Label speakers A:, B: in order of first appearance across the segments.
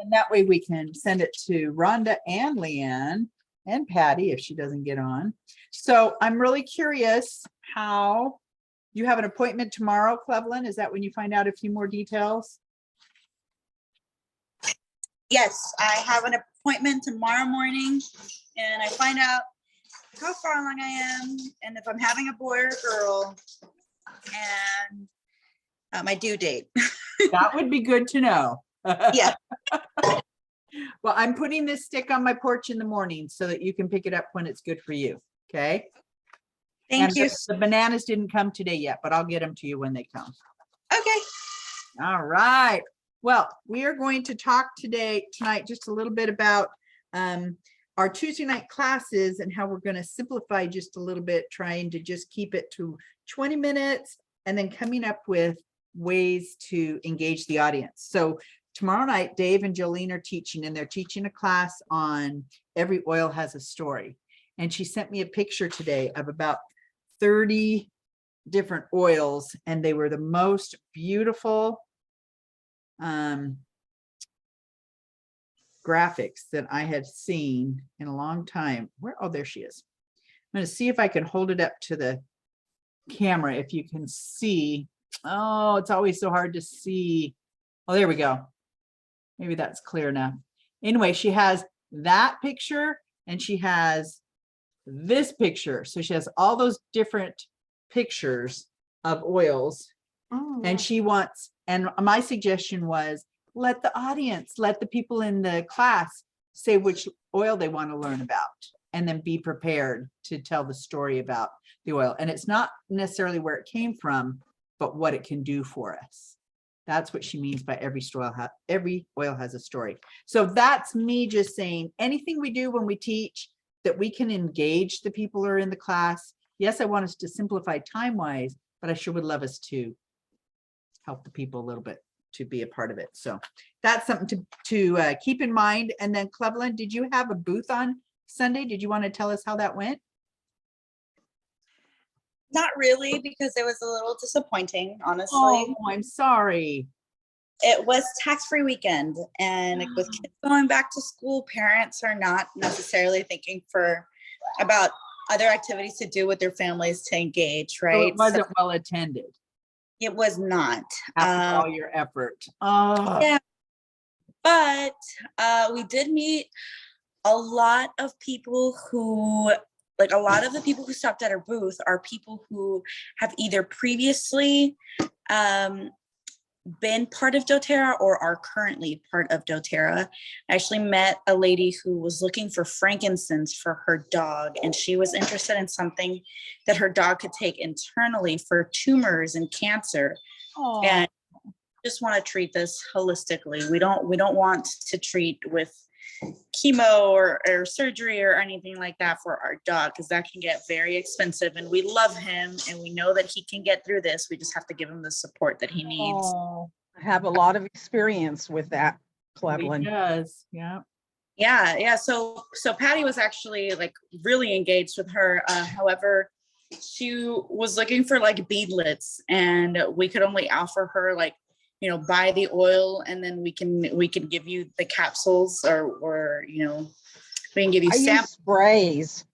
A: And that way we can send it to Rhonda and Leanne and Patty if she doesn't get on. So I'm really curious how you have an appointment tomorrow, Cleveland. Is that when you find out a few more details?
B: Yes, I have an appointment tomorrow morning and I find out how far along I am and if I'm having a boy or a girl and my due date.
A: That would be good to know.
B: Yeah.
A: Well, I'm putting this stick on my porch in the morning so that you can pick it up when it's good for you. Okay.
B: Thank
A: And
B: you.
A: the bananas didn't come today yet, but I'll get them to you when they come.
B: Okay.
A: All right. Well, we are going to talk tonight, just a little bit about our Tuesday night classes and how we're going to simplify just a little bit, trying to just keep it to 20 minutes and then coming up with ways to engage the audience. So tomorrow night, Dave and Jolene are teaching, and they're teaching a class on Every Oil Has a Story. And she sent me a picture today of about 30 different oils, and they were the most beautiful graphics that I had seen in a long time. Oh, there she is. I'm going to see if I can hold it up to the camera if you can see. Oh, it's always so hard to see. Oh, there we go. Maybe that's clear enough. Anyway, she has that picture and she has this picture. So she has all those different pictures of oils. Oh, and she wants, and my suggestion was, let the people in the class say which oil they want to learn about, and then be prepared to tell the story about the oil. And it's not necessarily where it came from, but what it can do for us. That's what she means by every oil has a story. So that's me just saying, anything we do when we teach that we can engage the people who are in the class. Yes, I want us to simplify time-wise, but I sure would love us to help the people a little bit to be a part of it. So that's something to keep in mind. And then Cleveland, did you have a booth on Sunday? Did you want to tell us how that went?
B: Not really, because it was a little disappointing, honestly.
A: Oh, I'm sorry.
B: It was tax-free weekend, and with kids going back to school, parents are not necessarily thinking about other activities to do with their families to engage, right?
A: So it wasn't well attended.
B: It was not.
A: After all your effort. Oh.
B: Yeah, but we did meet a lot of people who, like a lot of the people who stopped at our booth are people who have either previously been part of doTERRA or are currently part of doTERRA. I actually met a lady who was looking for frankincense for her dog, and she was interested in something that her dog could take internally for tumors and cancer.
A: Oh.
B: And just want to treat this holistically. We don't want to treat with chemo or surgery or anything like that for our dog, because that can get very expensive, and we love him and we know that he can get through this. We just have to give him the support that he needs.
C: Oh, I have a lot of experience with that, Cleveland.
A: He does. Yeah.
B: Yeah. So Patty was actually like really engaged with her. However, she was looking for like beadlets, and we could only offer her like, buy the oil and then we can give you the capsules, or we can give you samples.
C: Sprays,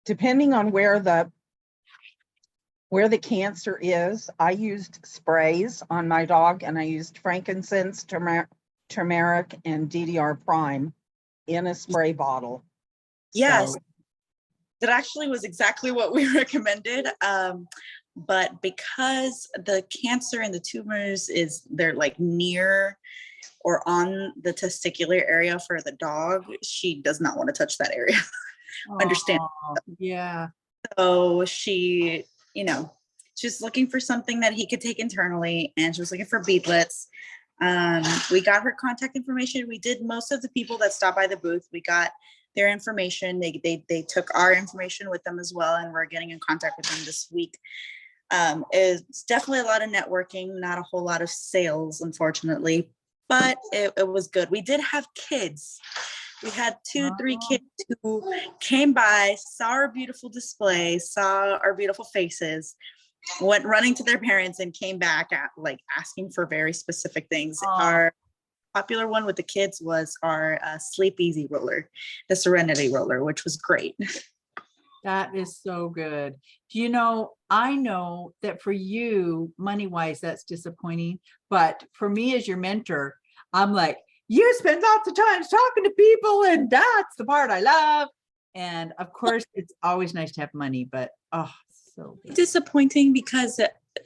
C: depending on where the cancer is. I used sprays on my dog, and I used frankincense, turmeric, and DDR prime in a spray bottle.
B: Yes, so that actually was exactly what we recommended. But because the cancer and the tumors they're like near or on the testicular area for the dog, she does not want to touch that area. Understand?
A: Yeah.
B: So she, she's looking for something that he could take internally, and she was looking for beadlets. We got her contact information. We did most of the people that stopped by the booth. We got their information. They took our information with them as well, and we're getting in contact with them this week. It's definitely a lot of networking, not a whole lot of sales, unfortunately, but it was good. We did have kids. We had 2-3 kids who came by, saw our beautiful display, saw our beautiful faces, went running to their parents, and came back at like asking for very specific things. popular one with the kids was our Sleep Easy roller, the Serenity roller, which was great.
A: That is so good. Do you know, I know that for you, money-wise, that's disappointing, but for me as your mentor, I'm like, you spend lots of time talking to people and that's the part I love. And of course, it's always nice to have money, but oh, so good.
B: Disappointing because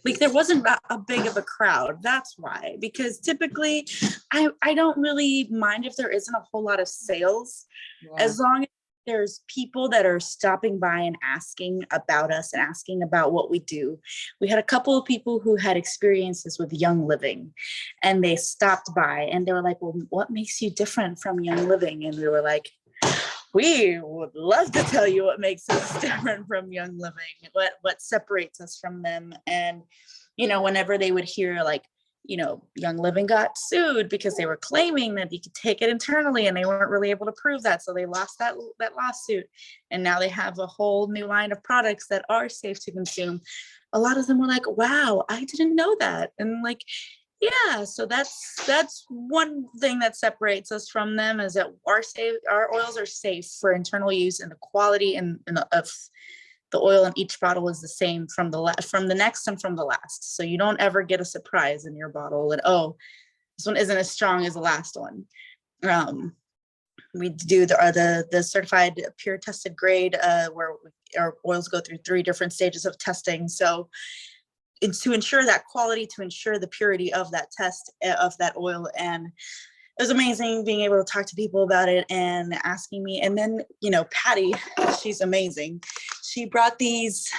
B: like there wasn't a big of a crowd. That's why, because typically I don't really mind if there isn't a whole lot of sales,
A: Yeah.
B: as long as there's people that are stopping by and asking about us and asking about what we do. We had a couple of people who had experiences with Young Living, and they stopped by and they were like, well, what makes you different from Young Living? And we were like, we would love to tell you what makes us different from Young Living, what separates us from them. And, you know, whenever they would hear like, you know, Young Living got sued because they were claiming that you could take it internally and they weren't really able to prove that. So they lost that lawsuit. And now they have a whole new line of products that are safe to consume. A lot of them were like, wow, I didn't know that. And like, yeah, so that's one thing that separates us from them, is that our oils are safe for internal use, and the quality of the oil in each bottle is the same from the next and from the last. So you don't ever get a surprise in your bottle and, oh, this one isn't as strong as the last one. We do the certified pure tested grade, where our oils go through 3 different stages of testing. So it's to ensure that quality, to ensure the purity of that test of that oil. And it was amazing being able to talk to people about it and asking me. And then, you know, Patty, she's amazing. She brought these,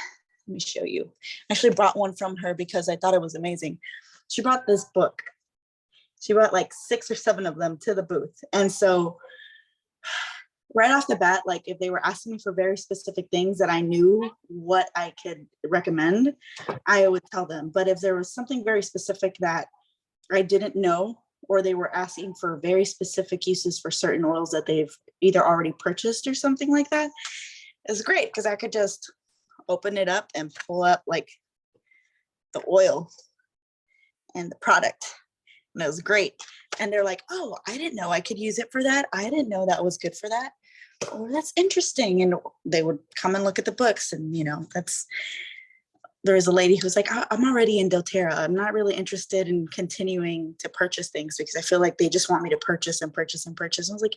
B: let me show you. I actually brought one from her because I thought it was amazing. She brought this book. She brought like 6 or 7 of them to the booth. And so right off the bat, like if they were asking me for very specific things that I knew what I could recommend, I would tell them. But if there was something very specific that I didn't know, or they were asking for very specific uses for certain oils that they've either already purchased or something like that, it's great because I could just open it up and pull up like the oil and the product. And it was great. And they're like, oh, I didn't know I could use it for that. I didn't know that was good for that. Oh, that's interesting. And they would come and look at the books. And, you know, there was a lady who was like, I'm already in doTERRA. I'm not really interested in continuing to purchase things because I feel like they just want me to purchase and purchase and purchase. I was like,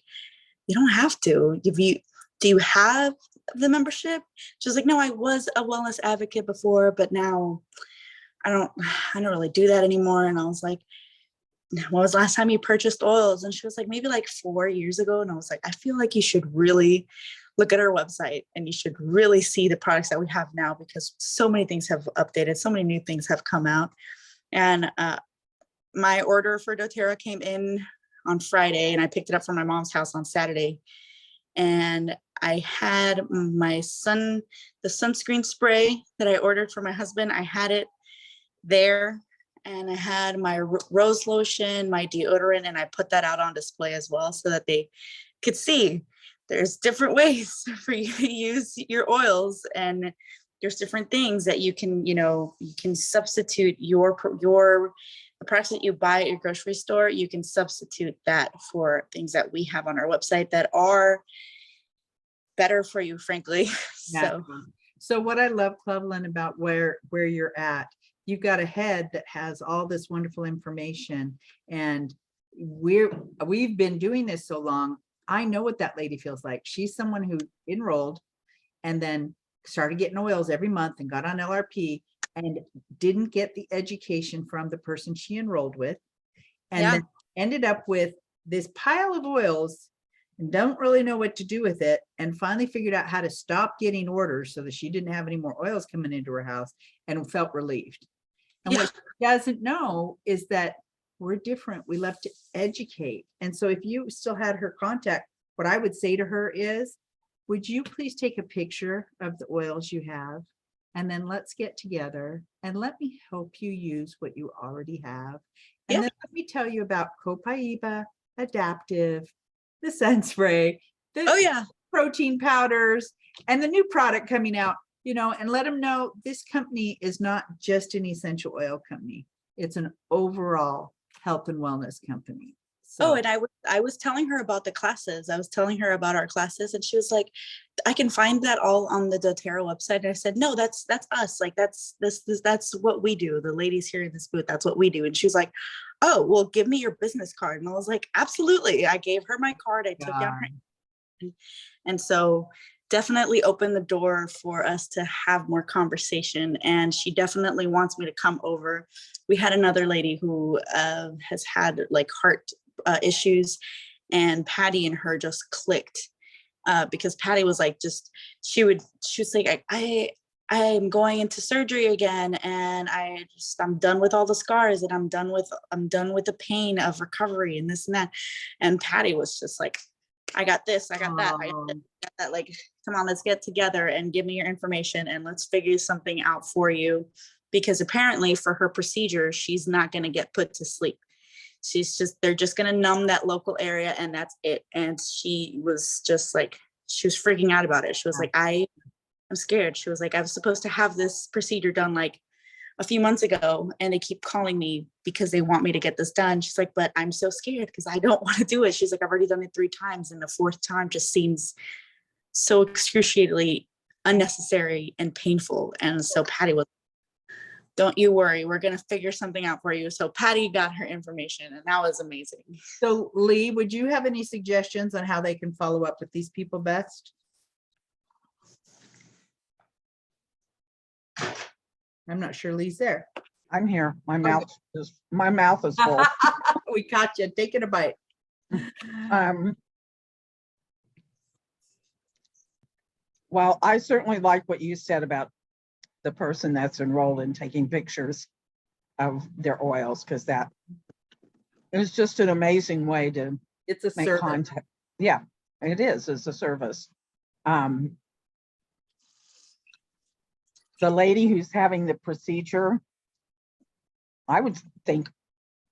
B: you don't have to. Do you have the membership? She was like, no, I was a wellness advocate before, but now I don't really do that anymore. And I was like, when was the last time you purchased oils? And she was like, maybe like 4 years ago. And I was like, I feel like you should really look at our website and you should really see the products that we have now, because so many things have updated, so many new things have come out. And my order for doTERRA came in on Friday and I picked it up from my mom's house on Saturday. And I had the sunscreen spray that I ordered for my husband. I had it there. And I had my rose lotion, my deodorant, and I put that out on display as well so that they could see there's different ways for you to use your oils, and there's different things that you can, you can substitute the products that you buy at your grocery store. You can substitute that for things that we have on our website that are better for you, frankly.
A: So what I love, Cleveland, about where you're at, you've got a head that has all this wonderful information, and we've been doing this so long. I know what that lady feels like. She's someone who enrolled and then started getting oils every month and got on LRP and didn't get the education from the person she enrolled with, and then ended up with this pile of oils and don't really know what to do with it, and finally figured out how to stop getting orders so that she didn't have any more oils coming into her house and felt relieved. And what she doesn't know is that we're different. We love to educate. And so if you still had her contact, what I would say to her is, would you please take a picture of the oils you have? And then let's get together and let me help you use what you already have. And then let me tell you about Copaiba, Adaptive, the sun spray, the protein powders, and the new product coming out. And let them know this company is not just an essential oil company. It's an overall health and wellness company.
B: Oh,
A: So,
B: and I was telling her about the classes. I was telling her about our classes, and she was like, "I can find that all on the doTERRA website." And I said, "No, that's us. Like that's what we do. The ladies here in this booth, that's what we do." And she was like, "Oh, well, give me your business card." And I was like, "Absolutely." I gave her my card. I took down her, and so definitely opened the door for us to have more conversation. And she definitely wants me to come over. We had another lady who has had like heart issues, and Patty and her just clicked because Patty was like, she was like, I'm going into surgery again, and I'm done with all the scars, and I'm done with the pain of recovery and this and that. And Patty was just like, I got this, I got that, I got
A: um,
B: that. Like, come on, let's get together and give me your information and let's figure something out for you. Because apparently for her procedure, she's not going to get put to sleep. They're just going to numb that local area, and that's it. And she was just like, she was freaking out about it. She was like, I'm scared. She was like, I was supposed to have this procedure done like a few months ago, and they keep calling me because they want me to get this done. She's like, but I'm so scared because I don't want to do it. She's like, I've already done it 3 times, and the 4th time just seems so excruciatingly unnecessary and painful. And so Patty was, don't you worry, we're going to figure something out for you. So Patty got her information, and that was amazing.
A: so Lee, would you have any suggestions on how they can follow up with these people best? I'm not sure Lee's there.
C: I'm here. My mouth is full.
A: We caught you taking a bite.
C: Well, I certainly like what you said about the person that's enrolled in taking pictures of their oils, because that is just an amazing way to
A: It's a
C: make
A: service.
C: contact. Yeah, it is. It's a service. The lady who's having the procedure, I would think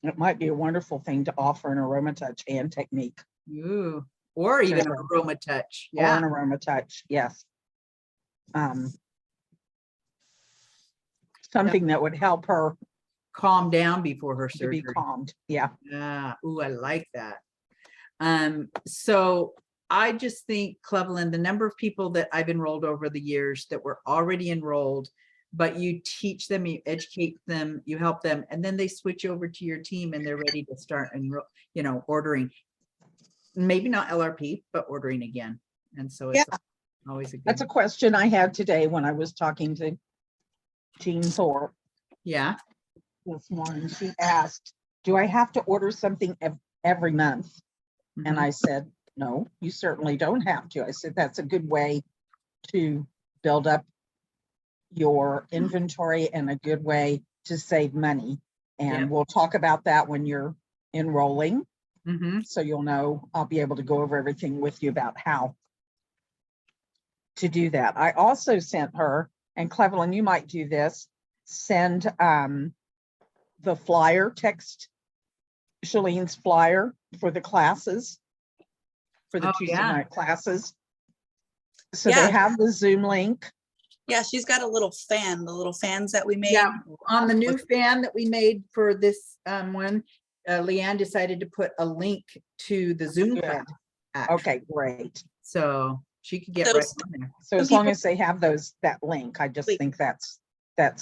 C: it might be a wonderful thing to offer an aroma touch hand technique.
A: Ooh, or even
C: Sure.
A: aroma touch.
C: Or
A: Yeah.
C: an aroma touch, yes. Something that would help her
A: Calm down before her
C: to be
A: surgery.
C: calmed. Yeah.
A: Yeah. Ooh, I like that. So I just think, Cleveland, the number of people that I've enrolled over the years that were already enrolled, but you teach them, you educate them, you help them, and then they switch over to your team and they're ready to start ordering. Maybe not LRP, but ordering again. And so it's always a good.
C: That's a question I had today when I was talking to Jean Thorpe
A: Yeah.
C: this morning. She asked, do I have to order something every month? And
A: Mhm.
C: I said, no, you certainly don't have to. I said, that's a good way to build up your inventory and a good way to save money. And
A: Yeah.
C: we'll talk about that when you're enrolling.
A: Mhm.
C: So you'll know, I'll be able to go over everything with you about how to do that. I also sent her, and Cleveland, you might do this, send the flyer, text Shalene's flyer for the classes, for the
A: Oh,
C: Tuesday
A: yeah.
C: night classes. So
B: Yeah.
C: they have the Zoom link.
B: Yeah, she's got a little fan, the little fans that we made.
A: Yeah, on the new fan that we made for this one, Leanne decided to put a link to the Zoom
C: Good.
A: class.
C: Okay, great.
A: So she could get
B: Those-
A: right on there.
C: So as
B: Some
C: long
B: people-
C: as they have that link, I just
B: Wait.
C: think that's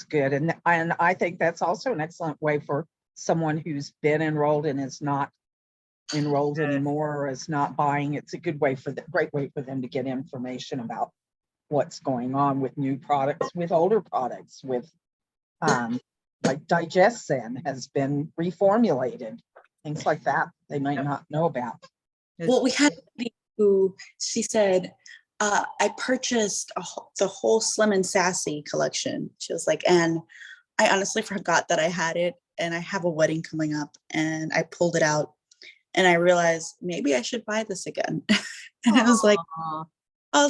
C: good. And I think that's also an excellent way for someone who's been enrolled and is not enrolled
A: Yes.
C: anymore, or is not buying. It's a great way for them to get information about what's going on with new products, with older products, with like DigestZen has been reformulated, things like that they might
A: Yep.
C: not know about.
B: Well, we had somebody who, she said, I purchased the whole Slim and Sassy collection. She was like, and I honestly forgot that I had it, and I have a wedding coming up, and I pulled it out, and I realized maybe I should buy this again. And I was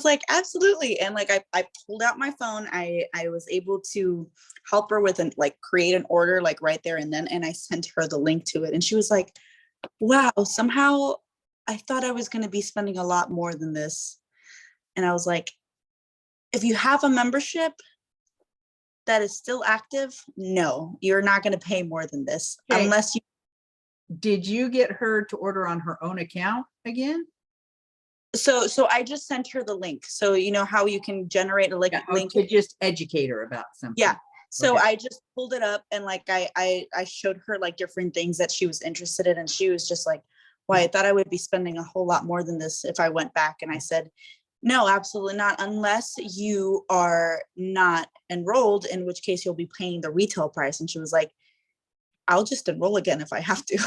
B: like, absolutely. And like, I pulled out my phone. I was able to help her with create an order like right there and then, and I sent her the link to it. And she was like, wow, somehow I thought I was going to be spending a lot more than this. And I was like, if you have a membership that is still active, no, you're not going to pay more than this
A: Okay.
B: unless you
A: did you get her to order on her own account again?
B: So I just sent her the link. So you know how you can generate a link.
A: Yeah, or to just educate her about something.
B: Yeah. So
A: Okay.
B: I just pulled it up and like I showed her like different things that she was interested in, and she was just like, "Why, I thought I would be spending a whole lot more than this if I went back." And I said, "No, absolutely not, unless you are not enrolled, in which case you'll be paying the retail price." And she was like, "I'll just enroll again if I have to."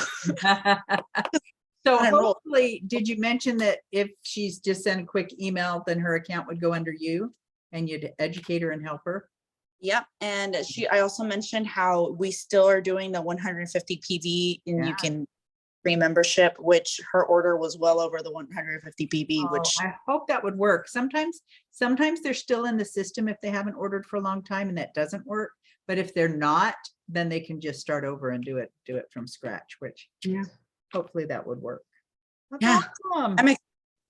A: So
B: Not enrolled.
A: hopefully, did you mention that if she's just sent a quick email, then her account would go under you and you'd educate her and help her?
B: Yep. And I also mentioned how we still are doing the 150 PV and
A: Yeah.
B: you can free membership, which her order was well over the 150 PV,
A: Oh,
B: which
A: I hope that would work. Sometimes they're still in the system if they haven't ordered for a long time and that doesn't work. But if they're not, then they can just start over and do it from scratch, which
B: Yeah.
A: hopefully that would work. That's
B: Yeah.
A: awesome.
B: I'm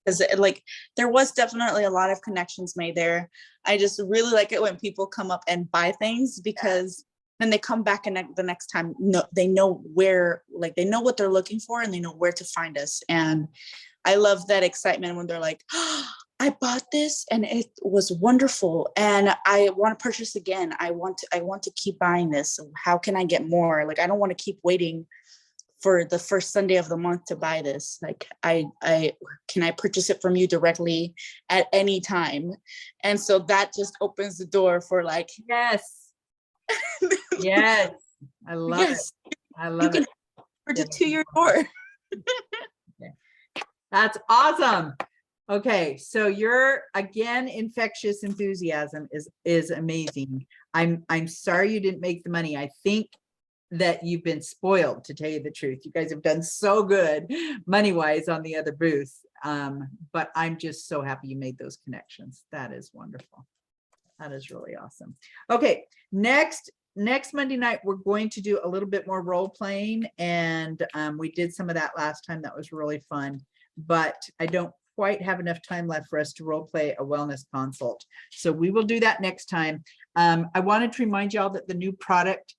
B: because like there was definitely a lot of connections made there. I just really like it when people come up and buy things because then they come back and the next time they know where, like they know what they're looking for and they know where to find us. And I love that excitement when they're like, "Oh, I bought this and it was wonderful and I want to purchase again. I want to keep buying this. How can I get more? Like I don't want to keep waiting for the first Sunday of the month to buy this. Like I can I purchase it from you directly at any time?" And so that just opens the door for like,
A: Yes. Yes. I love it.
B: yes,
A: I
B: you
A: love
B: can
A: it.
B: purchase to your door.
A: That's awesome. Okay, so your again infectious enthusiasm is amazing. I'm sorry you didn't make the money. I think that you've been spoiled, to tell you the truth. You guys have done so good money-wise on the other booth. But I'm just so happy you made those connections. That is wonderful. That is really awesome. Okay, next Monday night, we're going to do a little bit more role playing, and we did some of that last time. That was really fun, but I don't quite have enough time left for us to role play a wellness consult. So we will do that next time. I wanted to remind y'all that the new product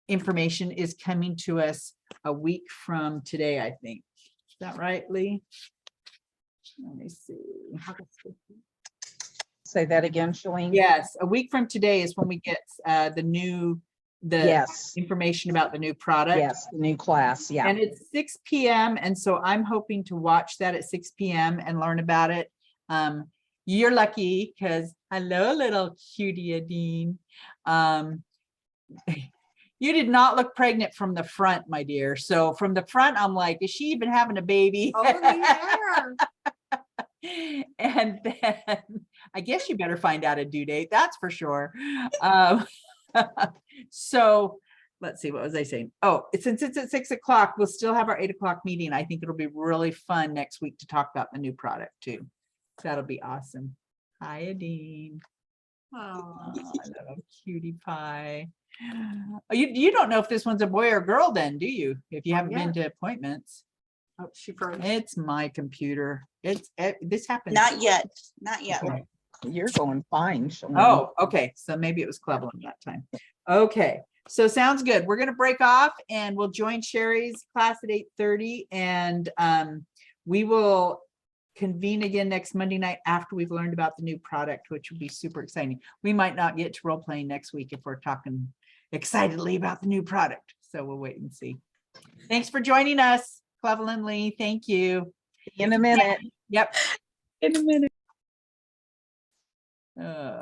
A: information is coming to us a week from today, I think. Is that right, Lee? Let me see.
C: Say that again, Shalene?
A: Yes, a week from today is when we get the
C: Yes,
A: information about the new product.
C: yes, the new class, yeah.
A: And it's 6 p.m. And so I'm hoping to watch that at 6 p.m. and learn about it. You're lucky because hello, little cutie Adine. You did not look pregnant from the front, my dear. So from the front, I'm like, is she even having a baby?
D: Oh, yeah.
A: And then I guess you better find out a due date, that's for sure. So let's see, what was I saying? Oh, since it's at 6 o'clock, we'll still have our 8 o'clock meeting. I think it'll be really fun next week to talk about the new product too. That'll be awesome. Hi, Adine. Oh, little cutie pie. Oh, you don't know if this one's a boy or girl then, do you? If you haven't been to appointments.
D: Oh, she froze.
A: It's my computer. This happens.
B: Not yet. Not yet.
A: Okay.
C: You're going fine, Shalene.
A: Oh, okay. So maybe it was Cleveland that time. Okay. So sounds good. We're going to break off and we'll join Sherry's class at 8:30 and we will convene again next Monday night after we've learned about the new product, which will be super exciting. We might not get to role playing next week if we're talking excitedly about the new product. So we'll wait and see. Thanks for joining us, Cleveland Lee. Thank you.
C: In a minute.
A: Yep.
B: In a minute.